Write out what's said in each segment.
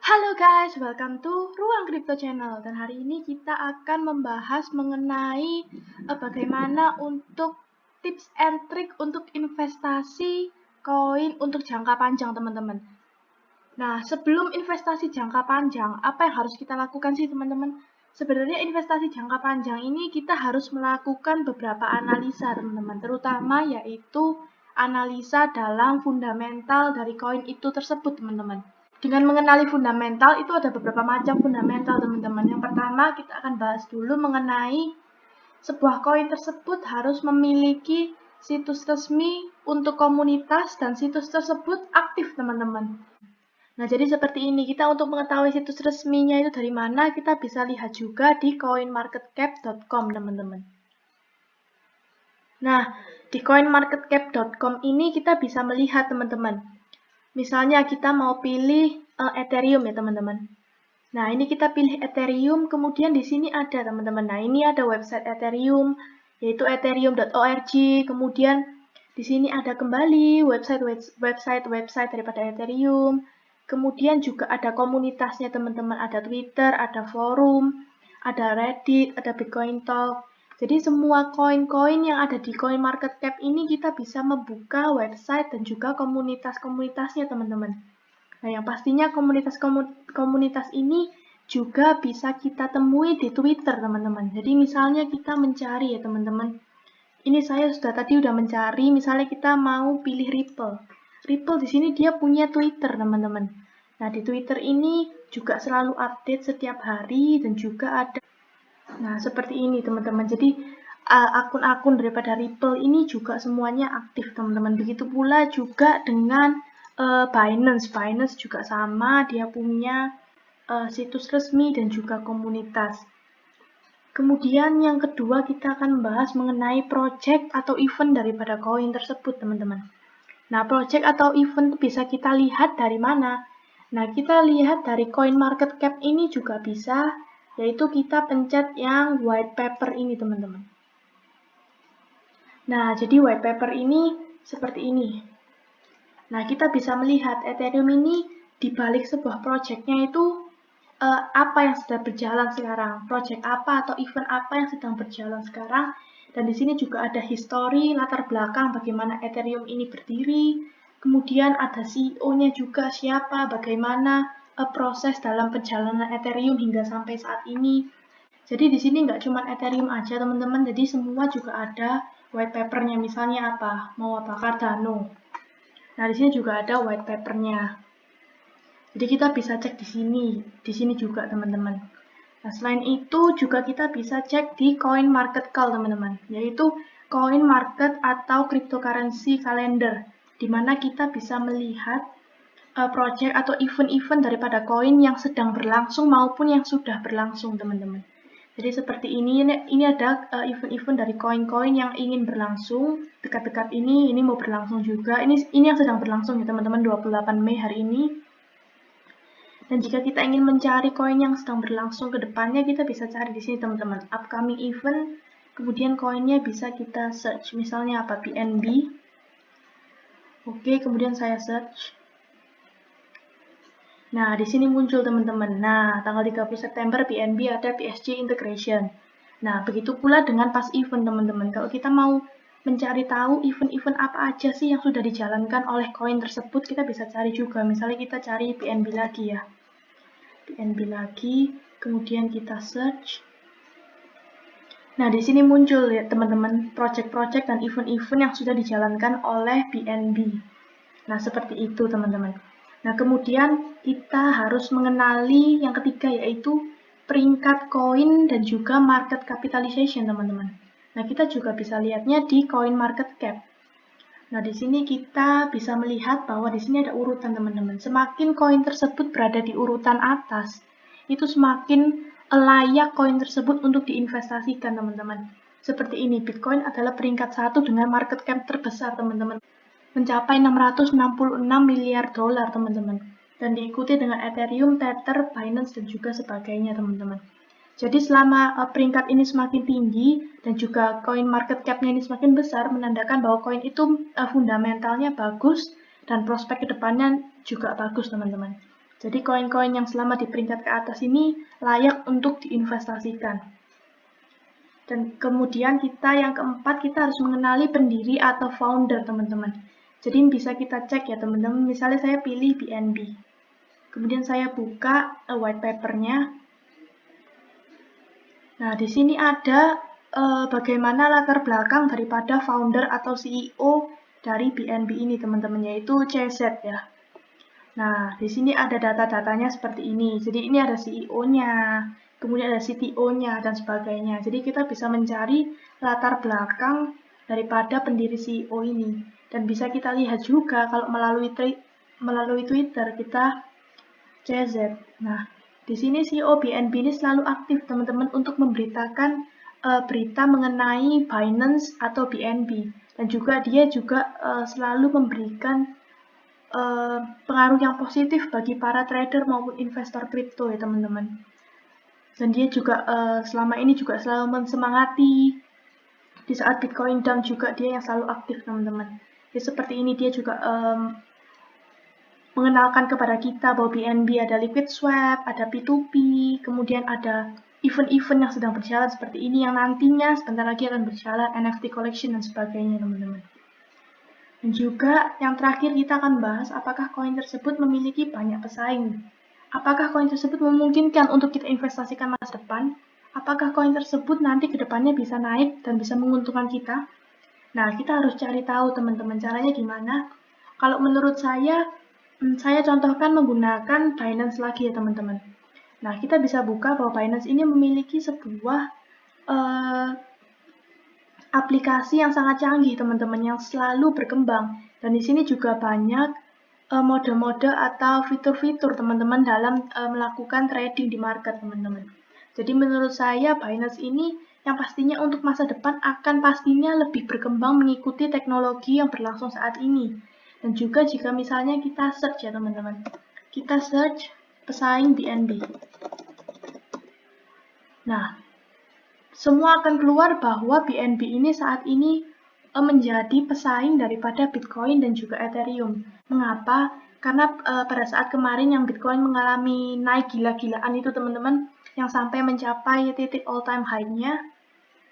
Halo guys, welcome to Ruang Crypto Channel. Dan hari ini kita akan membahas mengenai bagaimana untuk tips and trick untuk investasi koin untuk jangka panjang, teman-teman. Nah, sebelum investasi jangka panjang, apa yang harus kita lakukan sih, teman-teman? Sebenarnya investasi jangka panjang ini kita harus melakukan beberapa analisa, teman-teman. Terutama yaitu analisa dalam fundamental dari koin itu tersebut, teman-teman. Dengan mengenali fundamental, itu ada beberapa macam fundamental, teman-teman. Yang pertama, kita akan bahas dulu mengenai sebuah koin tersebut harus memiliki situs resmi untuk komunitas dan situs tersebut aktif, teman-teman. Nah, jadi seperti ini. Kita untuk mengetahui situs resminya itu dari mana, kita bisa lihat juga di coinmarketcap.com, teman-teman. Nah, di coinmarketcap.com ini kita bisa melihat, teman-teman. Misalnya kita mau pilih Ethereum ya, teman-teman. Nah, ini kita pilih Ethereum, kemudian di sini ada, teman-teman. Nah, ini ada website Ethereum, yaitu ethereum.org. Kemudian di sini ada kembali website daripada Ethereum. Kemudian juga ada komunitasnya, teman-teman. Ada Twitter, ada forum, ada Reddit, ada Bitcoin Talk. Jadi semua koin-koin yang ada di CoinMarketCap ini kita bisa membuka website dan juga komunitas-komunitasnya, teman-teman. Nah, yang pastinya komunitas ini juga bisa kita temui di Twitter, teman-teman. Jadi misalnya kita mencari ya, teman-teman. Ini saya sudah tadi udah mencari, misalnya kita mau pilih Ripple. Ripple di sini dia punya Twitter, teman-teman. Nah, di Twitter ini juga selalu update setiap hari dan juga ada. Nah, seperti ini, teman-teman. Jadi akun-akun daripada Ripple ini juga semuanya aktif, teman-teman. Begitu pula juga dengan Binance. Binance juga sama, dia punya situs resmi dan juga komunitas. Kemudian yang kedua kita akan membahas mengenai project atau event daripada koin tersebut, teman-teman. Nah, project atau event bisa kita lihat dari mana? Nah, kita lihat dari CoinMarketCap ini juga bisa, yaitu kita pencet yang white paper ini, teman-teman. Nah, jadi white paper ini seperti ini. Nah, kita bisa melihat Ethereum ini di balik sebuah projectnya itu apa yang sedang berjalan sekarang, project apa atau event apa yang sedang berjalan sekarang. Dan di sini juga ada history, latar belakang bagaimana Ethereum ini berdiri. Kemudian ada CEO-nya juga siapa, bagaimana proses dalam perjalanan Ethereum hingga sampai saat ini. Jadi di sini nggak cuma Ethereum aja, teman-teman. Jadi semua juga ada white papernya. Misalnya apa? Mau apa? Cardano. Nah, di sini juga ada white papernya. Jadi kita bisa cek di sini juga, teman-teman. Nah, selain itu juga kita bisa cek di CoinMarketCal, teman-teman, yaitu coin market atau cryptocurrency calendar, di mana kita bisa melihat project atau event-event daripada koin yang sedang berlangsung maupun yang sudah berlangsung, teman-teman. Jadi seperti ini ada event-event dari koin-koin yang ingin berlangsung dekat-dekat ini mau berlangsung juga. Ini yang sedang berlangsung ya, teman-teman, 28 Mei hari ini. Dan jika kita ingin mencari koin yang sedang berlangsung ke depannya, kita bisa cari di sini, teman-teman. Upcoming event, kemudian koinnya bisa kita search. Misalnya apa? BNB. Oke, kemudian saya search. Nah, di sini muncul, teman-teman. Nah, tanggal 30 September BNB ada PSG Integration. Nah, begitu pula dengan pas event, teman-teman. Kalau kita mau mencari tahu event-event apa aja sih yang sudah dijalankan oleh koin tersebut, kita bisa cari juga. Misalnya kita cari BNB lagi ya. BNB lagi, kemudian kita search. Nah, di sini muncul ya, teman-teman, project-project dan event-event yang sudah dijalankan oleh BNB. Nah, seperti itu, teman-teman. Nah, kemudian kita harus mengenali yang ketiga, yaitu peringkat koin dan juga market capitalization, teman-teman. Nah, kita juga bisa lihatnya di CoinMarketCap. Nah, di sini kita bisa melihat bahwa di sini ada urutan, teman-teman. Semakin koin tersebut berada di urutan atas, itu semakin layak koin tersebut untuk diinvestasikan, teman-teman. Seperti ini, Bitcoin adalah peringkat 1 dengan market cap terbesar, teman-teman. Mencapai 666 miliar dolar, teman-teman. Dan diikuti dengan Ethereum, Tether, Binance, dan juga sebagainya, teman-teman. Jadi selama peringkat ini semakin tinggi dan juga koin market cap-nya ini semakin besar, menandakan bahwa koin itu fundamentalnya bagus dan prospek kedepannya juga bagus, teman-teman. Jadi koin-koin yang selama di peringkat ke atas ini layak untuk diinvestasikan. Dan kemudian yang keempat, kita harus mengenali pendiri atau founder, teman-teman. Jadi bisa kita cek ya, teman-teman. Misalnya saya pilih BNB. Kemudian saya buka white papernya. Nah, di sini ada bagaimana latar belakang daripada founder atau CEO dari BNB ini, teman-teman, yaitu CZ ya. Nah, di sini ada data-datanya seperti ini. Jadi ini ada CEO-nya, kemudian ada CTO-nya, dan sebagainya. Jadi kita bisa mencari latar belakang daripada pendiri CEO ini. Dan bisa kita lihat juga kalau melalui Twitter kita CZ. Nah, di sini CEO BNB ini selalu aktif, teman-teman, untuk memberitakan berita mengenai Binance atau BNB. Dan juga dia juga selalu memberikan pengaruh yang positif bagi para trader maupun investor kripto ya, teman-teman. Dan dia juga selama ini juga selalu mensemangati. Di saat Bitcoin down juga dia yang selalu aktif, teman-teman. Jadi seperti ini dia juga mengenalkan kepada kita bahwa BNB ada liquid swap, ada P2P, kemudian ada event-event yang sedang berjalan seperti ini yang nantinya sebentar lagi akan berjalan, NFT collection dan sebagainya, teman-teman. Dan juga yang terakhir kita akan bahas apakah koin tersebut memiliki banyak pesaing. Apakah koin tersebut memungkinkan untuk kita investasikan masa depan? Apakah koin tersebut nanti ke depannya bisa naik dan bisa menguntungkan kita? Nah, kita harus cari tahu, teman-teman, caranya gimana. Kalau menurut saya contohkan menggunakan Binance lagi ya, teman-teman. Nah, kita bisa buka bahwa Binance ini memiliki sebuah aplikasi yang sangat canggih, teman-teman, yang selalu berkembang. Dan di sini juga banyak mode-mode atau fitur-fitur, teman-teman, dalam melakukan trading di market, teman-teman. Jadi menurut saya Binance ini yang pastinya untuk masa depan akan pastinya lebih berkembang mengikuti teknologi yang berlangsung saat ini. Dan juga jika misalnya kita search ya, teman-teman. Kita search pesaing BNB. Nah, semua akan keluar bahwa BNB ini saat ini menjadi pesaing daripada Bitcoin dan juga Ethereum. Mengapa? Karena pada saat kemarin yang Bitcoin mengalami naik gila-gilaan itu, teman-teman, yang sampai mencapai titik all-time high-nya,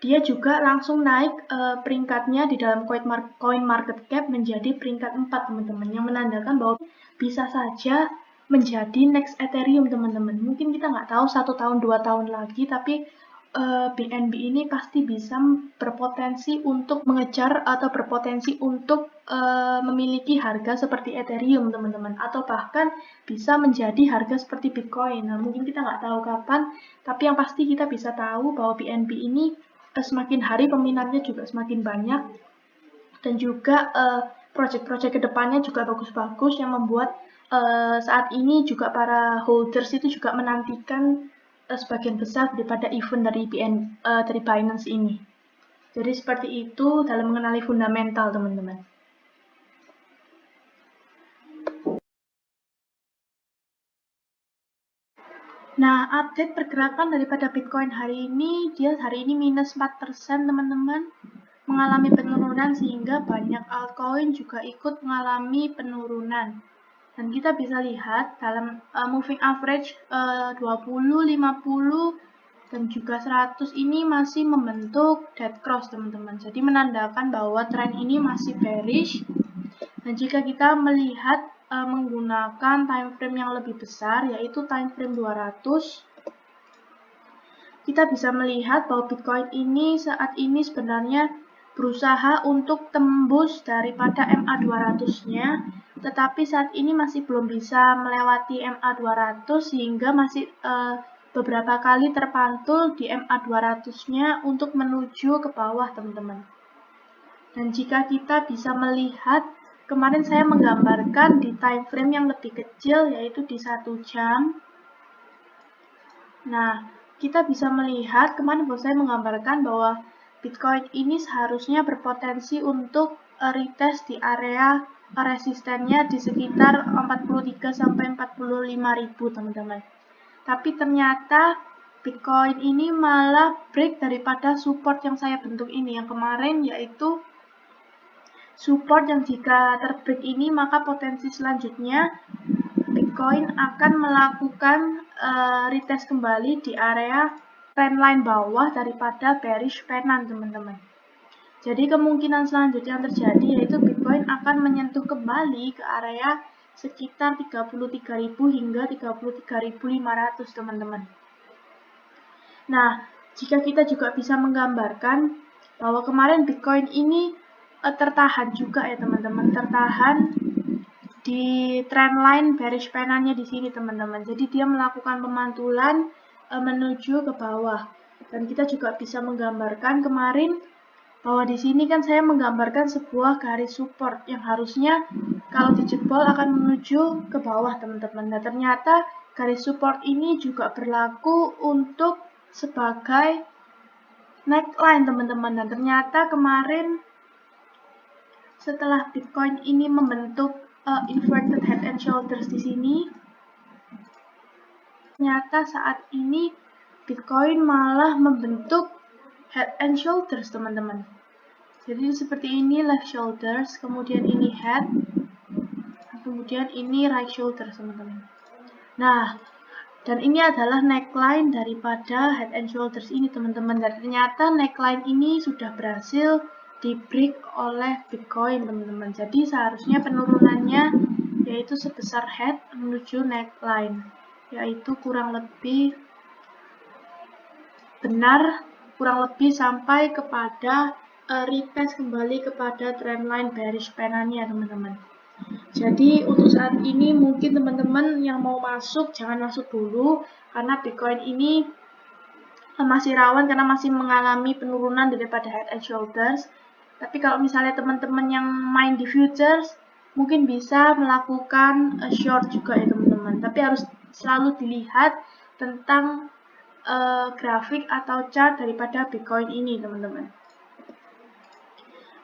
dia juga langsung naik peringkatnya di dalam coin market cap menjadi peringkat 4, teman-teman, yang menandakan bahwa bisa saja menjadi next Ethereum, teman-teman. Mungkin kita nggak tahu 1 tahun 2 tahun lagi, tapi BNB ini pasti bisa berpotensi untuk mengejar atau berpotensi untuk memiliki harga seperti Ethereum, teman-teman, atau bahkan bisa menjadi harga seperti Bitcoin. Nah, mungkin kita nggak tahu kapan, tapi yang pasti kita bisa tahu bahwa BNB ini semakin hari peminatnya juga semakin banyak, dan juga project-project kedepannya juga bagus-bagus yang membuat saat ini juga para holders itu juga menantikan sebagian besar daripada event dari Binance ini. Jadi seperti itu dalam mengenali fundamental, teman-teman. Nah, update pergerakan daripada Bitcoin hari ini, dia hari ini minus 4%, teman-teman, mengalami penurunan sehingga banyak altcoin juga ikut mengalami penurunan. Dan kita bisa lihat dalam moving average 20, 50, dan juga 100 ini masih membentuk dead cross, teman-teman. Jadi menandakan bahwa tren ini masih bearish. Dan jika kita melihat menggunakan time frame yang lebih besar, yaitu time frame 200, kita bisa melihat bahwa Bitcoin ini saat ini sebenarnya berusaha untuk tembus daripada MA 200-nya, tetapi saat ini masih belum bisa melewati MA 200 sehingga masih beberapa kali terpantul di MA 200-nya untuk menuju ke bawah, teman-teman. Dan jika kita bisa melihat, kemarin saya menggambarkan di time frame yang lebih kecil, yaitu di 1 jam. Nah, kita bisa melihat, kemarin saya menggambarkan bahwa Bitcoin ini seharusnya berpotensi untuk retest di area resistennya di sekitar 43-45.000, teman-teman. Tapi ternyata Bitcoin ini malah break daripada support yang saya bentuk ini yang kemarin, yaitu support yang jika terbreak ini maka potensi selanjutnya Bitcoin akan melakukan retest kembali di area trendline bawah daripada bearish pennant, teman-teman. Jadi kemungkinan selanjutnya yang terjadi yaitu Bitcoin akan menyentuh kembali ke area sekitar 33.000 hingga 33.500, teman-teman. Nah, jika kita juga bisa menggambarkan bahwa kemarin Bitcoin ini tertahan juga ya teman-teman, tertahan di trendline bearish pennant-nya di sini teman-teman. Jadi dia melakukan pemantulan menuju ke bawah. Dan kita juga bisa menggambarkan kemarin bahwa di sini kan saya menggambarkan sebuah garis support yang harusnya kalau dijebol akan menuju ke bawah teman-teman. Nah, ternyata garis support ini juga berlaku untuk sebagai neckline teman-teman. Dan ternyata kemarin setelah Bitcoin ini membentuk inverted head and shoulders di sini, ternyata saat ini Bitcoin malah membentuk head and shoulders teman-teman. Jadi seperti ini left shoulders, kemudian ini head, kemudian ini right shoulders teman-teman. Nah, dan ini adalah neckline daripada head and shoulders ini teman-teman. Dan ternyata neckline ini sudah berhasil di break oleh Bitcoin teman-teman. Jadi seharusnya penurunannya yaitu sebesar head menuju neckline, yaitu kurang lebih benar, kurang lebih sampai kepada retest kembali kepada trendline bearish pennant-nya teman-teman. Jadi untuk saat ini mungkin teman-teman yang mau masuk jangan masuk dulu karena Bitcoin ini masih rawan karena masih mengalami penurunan daripada head and shoulders. Tapi kalau misalnya teman-teman yang main di futures mungkin bisa melakukan short juga ya teman-teman. Tapi harus selalu dilihat tentang grafik atau chart daripada Bitcoin ini teman-teman.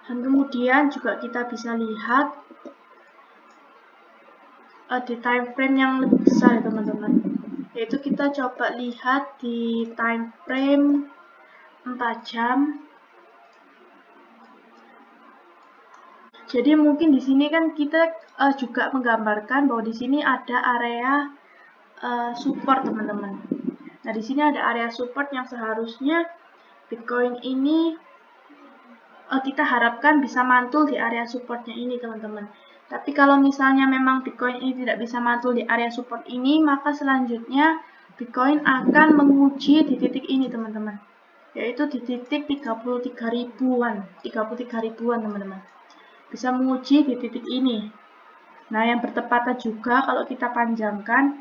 Dan kemudian juga kita bisa lihat di time frame yang lebih besar ya teman-teman. Yaitu kita coba lihat di time frame 4 jam. Jadi mungkin di sini kan kita juga menggambarkan bahwa di sini ada area support teman-teman. Nah, di sini ada area support yang seharusnya Bitcoin ini kita harapkan bisa mantul di area supportnya ini teman-teman. Tapi kalau misalnya memang Bitcoin ini tidak bisa mantul di area support ini, maka selanjutnya Bitcoin akan menguji di titik ini teman-teman. Yaitu di titik 33 ribuan teman-teman. Bisa menguji di titik ini. Nah, yang bertepatan juga kalau kita panjangkan,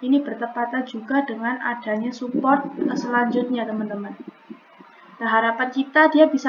ini bertepatan juga dengan adanya support selanjutnya teman-teman. Nah, harapan kita dia bisa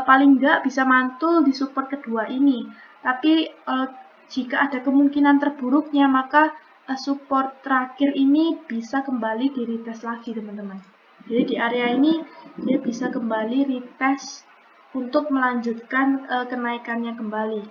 paling enggak bisa mantul di support kedua ini. Tapi jika ada kemungkinan terburuknya, maka support terakhir ini bisa kembali di retest lagi teman-teman. Jadi di area ini dia bisa kembali retest untuk melanjutkan kenaikannya kembali.